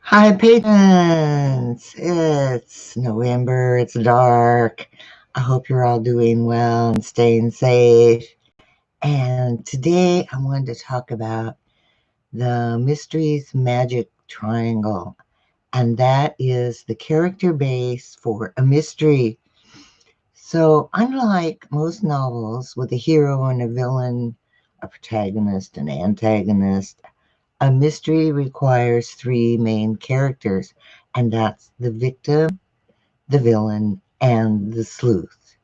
Hi, patrons! It's November, it's dark. I hope you're all doing well and staying safe. And today I wanted to talk about the Mysteries Magic Triangle, and that is the character base for a mystery. So, unlike most novels with a hero and a villain, a protagonist, an antagonist, a mystery requires three main characters, and that's the victim, the villain, and the sleuth.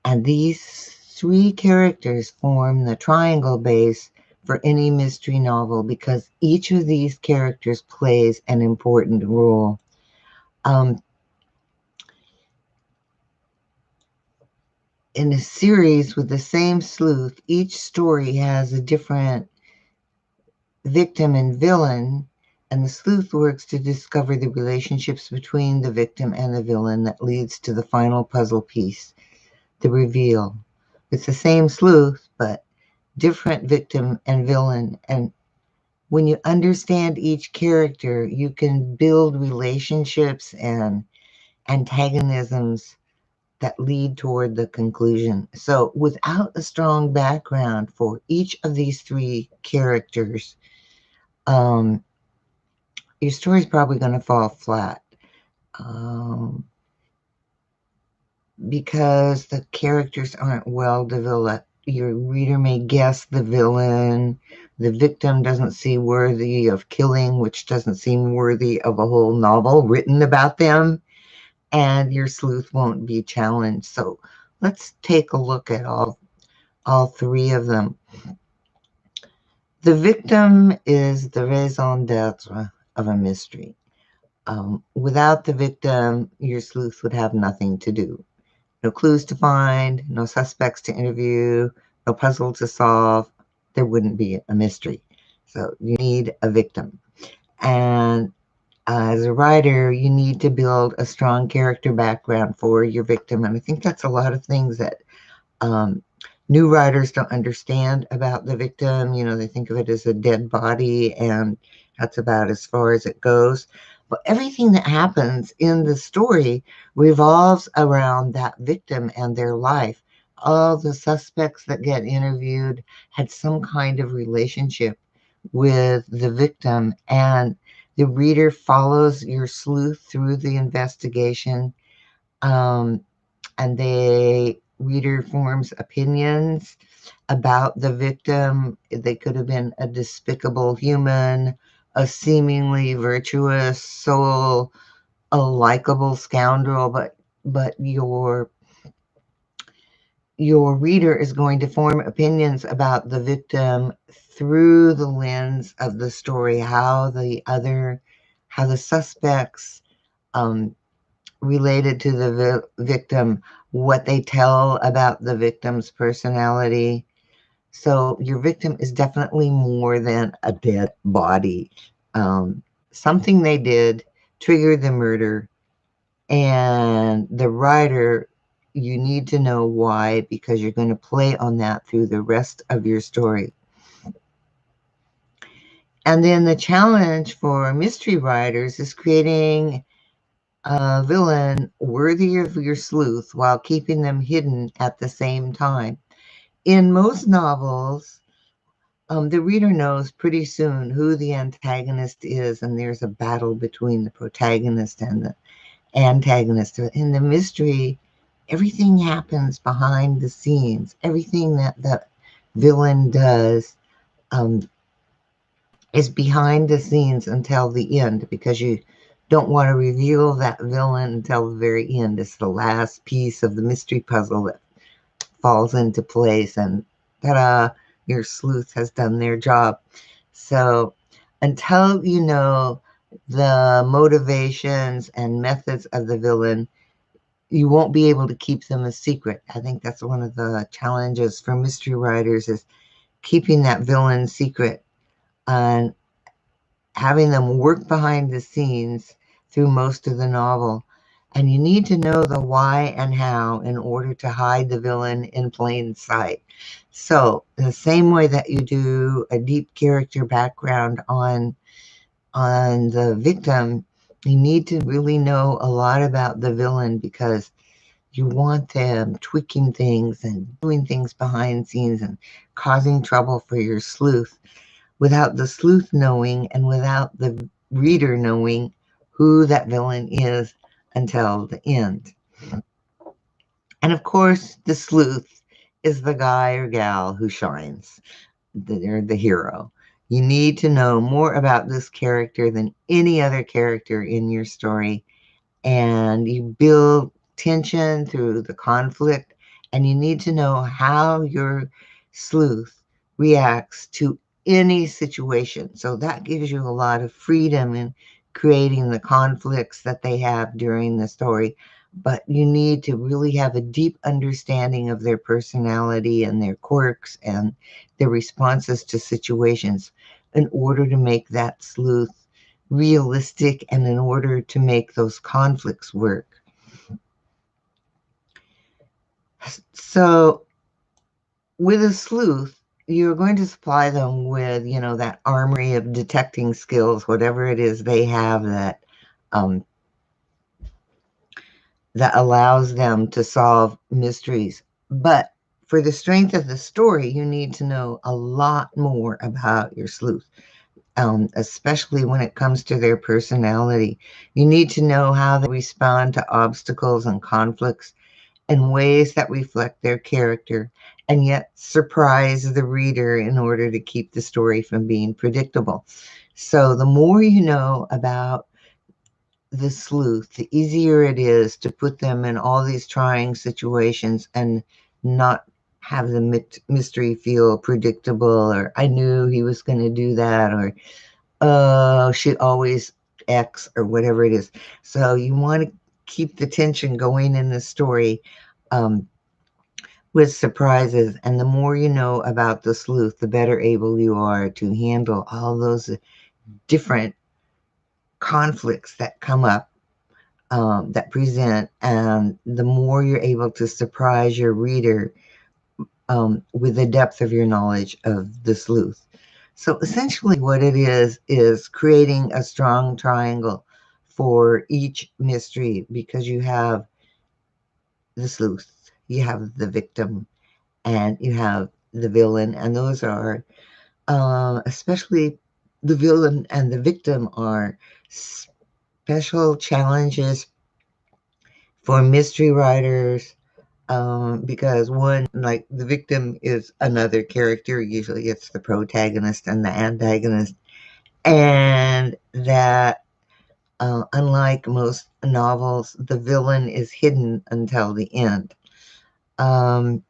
And these three characters form the triangle base for any mystery novel because each of these characters plays an important role. Um, in a series with the same sleuth, each story has a different victim and villain, and the sleuth works to discover the relationships between the victim and the villain that leads to the final puzzle piece, the reveal. It's the same sleuth, but different victim and villain. And when you understand each character, you can build relationships and antagonisms that lead toward the conclusion. So, without a strong background for each of these three characters, um, your story's probably going to fall flat um, because the characters aren't well developed. Your reader may guess the villain. The victim doesn't seem worthy of killing, which doesn't seem worthy of a whole novel written about them. And your sleuth won't be challenged. So let's take a look at all three of them. The victim is the raison d'etre of a mystery. Without the victim, your sleuth would have nothing to do. No clues to find, no suspects to interview, no puzzle to solve. There wouldn't be a mystery. So you need a victim. And as a writer, you need to build a strong character background for your victim. And I think that's a lot of things that um, new writers don't understand about the victim. You know, they think of it as a dead body, and that's about as far as it goes. But everything that happens in the story revolves around that victim and their life. All the suspects that get interviewed had some kind of relationship with the victim, and the reader follows your sleuth through the investigation. Um, and the reader forms opinions about the victim. They could have been a despicable human, a seemingly virtuous soul, a likable scoundrel, but your reader is going to form opinions about the victim through the lens of the story, how the suspects um, related to the victim, what they tell about the victim's personality. So your victim is definitely more than a dead body. Um, Something they did triggered the murder, and the writer, you need to know why because you're going to play on that through the rest of your story. And then the challenge for mystery writers is creating a villain worthy of your sleuth while keeping them hidden at the same time. In most novels, the reader knows pretty soon who the antagonist is, and there's a battle between the protagonist and the antagonist. In the mystery, everything happens behind the scenes. Everything that the villain does um, is behind the scenes until the end because you don't want to reveal that villain until the very end. It's the last piece of the mystery puzzle that falls into place, and ta-da, your sleuth has done their job. So until you know the motivations and methods of the villain, you won't be able to keep them a secret. I think that's one of the challenges for mystery writers is keeping that villain secret and having them work behind the scenes through most of the novel. And you need to know the why and how in order to hide the villain in plain sight. So, in the same way that you do a deep character background on On the victim, you need to really know a lot about the villain because you want them tweaking things and doing things behind the scenes and causing trouble for your sleuth without the sleuth knowing and without the reader knowing who that villain is until the end. And of course, the sleuth is the guy or gal who shines. They're the hero. You need to know more about this character than any other character in your story, and you build tension through the conflict, and you need to know how your sleuth reacts to any situation. So that gives you a lot of freedom in creating the conflicts that they have during the story. But you need to really have a deep understanding of their personality and their quirks and their responses to situations in order to make that sleuth realistic and in order to make those conflicts work. So with a sleuth, you're going to supply them with, that armory of detecting skills, whatever it is they have um, that allows them to solve mysteries. But for the strength of the story, you need to know a lot more about your sleuth. Especially when it comes to their personality. You need to know how they respond to obstacles and conflicts in ways that reflect their character and yet surprise the reader in order to keep the story from being predictable. So, the more you know about the sleuth, the easier it is to put them in all these trying situations and not have the mystery feel predictable, or I knew he was going to do that, or she always X, or whatever it is. So you want to keep the tension going in the story um, with surprises. And the more you know about the sleuth, the better able you are to handle all those different conflicts that come up, that present. And the more you're able to surprise your reader with the depth of your knowledge of the sleuth. So essentially, what it is creating a strong triangle for each mystery because you have the sleuth, you have the victim, and you have the villain. And those are, especially the villain and the victim, are special challenges for mystery writers because one, like the victim is another character. Usually it's the protagonist and the antagonist. And that, unlike most novels, the villain is hidden until the end. Um,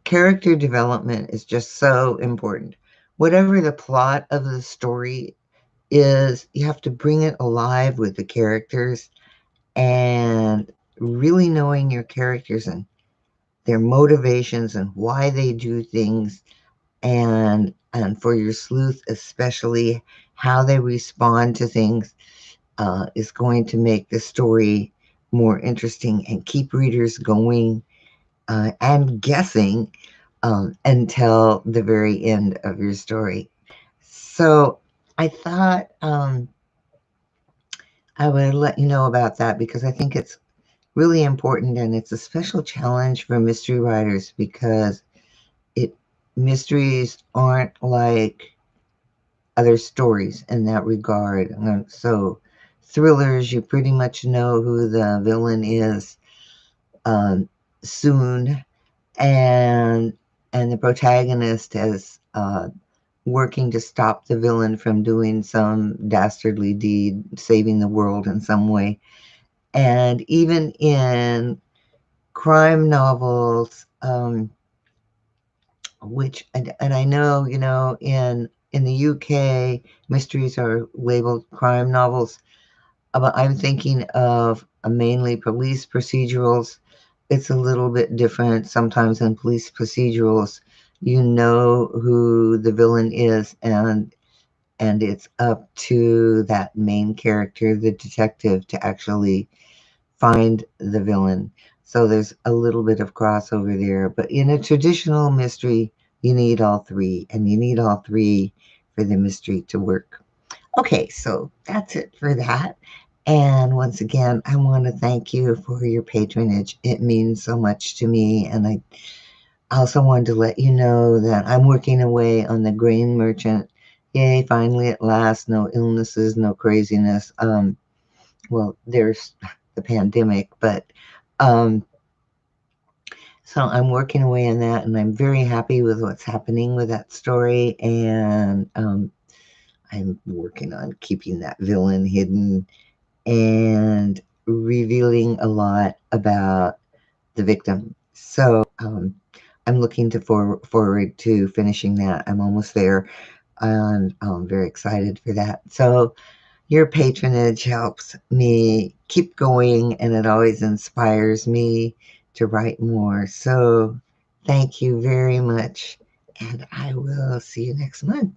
Character development is just so important. Whatever the plot of the story is, you have to bring it alive with the characters and really knowing your characters and their motivations and why they do things, and for your sleuth especially, how they respond to things is going to make the story more interesting and keep readers going and guessing until the very end of your story. So I thought I would let you know about that because I think it's really important, and it's a special challenge for mystery writers because it mysteries aren't like other stories in that regard. So thrillers, you pretty much know who the villain is um, soon, and the protagonist is working to stop the villain from doing some dastardly deed, saving the world in some way. And even in crime novels, which and I know, in the UK, mysteries are labeled crime novels. But I'm thinking of mainly police procedurals. It's a little bit different. Sometimes in police procedurals, you know who the villain is, and it's up to that main character, the detective, to actually find the villain. So there's a little bit of crossover there. But in a traditional mystery, you need all three, and you need all three for the mystery to work. Okay, so that's it for that. And once again, I want to thank you for your patronage. It means so much to me. And I also wanted to let you know that I'm working away on the grain merchant. Yay, finally at last, no illnesses, no craziness. Well, there's the pandemic, but um, so I'm working away on that, and I'm very happy with what's happening with that story. And I'm working on keeping that villain hidden and revealing a lot about the victim. So I'm looking forward to finishing that. I'm almost there, and I'm very excited for that. So your patronage helps me keep going, and it always inspires me to write more. So thank you very much, and I will see you next month.